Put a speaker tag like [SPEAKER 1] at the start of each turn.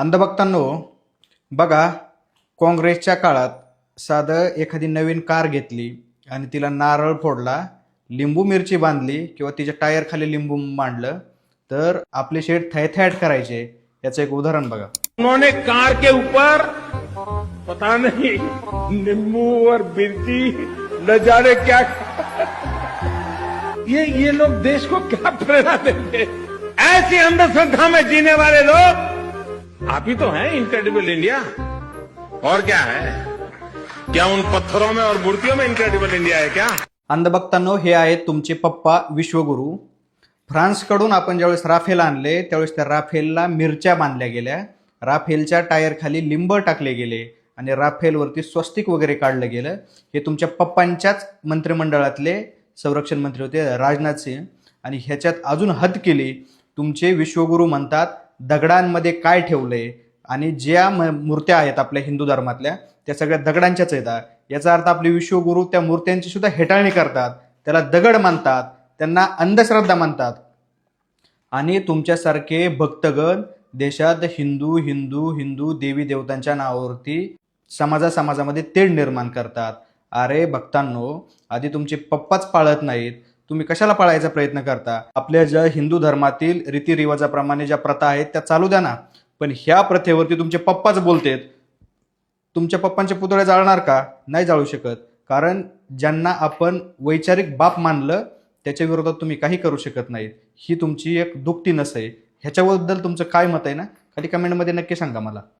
[SPEAKER 1] अंधभक्तांनो, बघा, काँग्रेसच्या काळात साधं एखादी नवीन कार घेतली आणि तिला नारळ फोडला, लिंबू मिरची बांधली किंवा तिच्या टायर खाली लिंबू मांडलं तर आपले शेड थैथैट करायचे. याचं एक उदाहरण बघा.
[SPEAKER 2] उन्होंने कार के ऊपर पता नहीं नींबू और मिर्ची न जाने क्या ये लोग देश को क्या प्रेरणा देंगे. ऐसी अंधश्रद्धा में जीने वाले लोग आप ही तो हैं इनक्रेडिबल इंडिया. और क्या है? क्या उन पत्थरों में और मूर्तियों में इनक्रेडिबल इंडिया है क्या?
[SPEAKER 1] अंधभक्तांनो, हे आहेत तुमचे पप्पा विश्वगुरु. फ्रान्सकडून आपण ज्यावेळेस राफेल आणले त्यावेळेस त्या राफेलला मिरच्या बांधल्या गेल्या, राफेलच्या टायर खाली लिंब टाकले गेले आणि राफेलवरती स्वस्तिक वगैरे काढलं गेलं. हे तुमच्या पप्पांच्याच मंत्रिमंडळातले संरक्षण मंत्री होते राजनाथ सिंह. आणि ह्याच्यात अजून हद केली. तुमचे विश्वगुरु म्हणतात दगडांमध्ये काय ठेवलंय, आणि ज्या मूर्त्या आहेत आपल्या हिंदू धर्मातल्या त्या सगळ्या दगडांच्याच आहेत. याचा अर्थ आपले विश्वगुरु त्या मूर्त्यांची सुद्धा हेटाळणी करतात, त्याला दगड मानतात, त्यांना अंधश्रद्धा मानतात. आणि तुमच्यासारखे भक्तगण देशात हिंदू हिंदू हिंदू देवी देवतांच्या नावावरती समाजामध्ये तेढ निर्माण करतात. अरे भक्तांनो, आधी तुमचे पप्पाच पाळत नाहीत, तुम्ही कशाला पाळायचा प्रयत्न करता? आपल्या ज्या हिंदू धर्मातील रीतिरिवाजाप्रमाणे ज्या प्रथा आहेत त्या चालू द्या ना. पण ह्या प्रथेवरती तुमचे पप्पाच बोलतेत. तुमच्या पप्पांचे पुतळे जाळणार का? नाही जाळू शकत. कारण ज्यांना आपण वैचारिक बाप मानलं त्याच्या विरोधात तुम्ही काही करू शकत नाहीत. ही तुमची एक दुखती नस आहे. ह्याच्याबद्दल तुमचं काय मत आहे ना, खाली कमेंटमध्ये नक्की सांगा मला.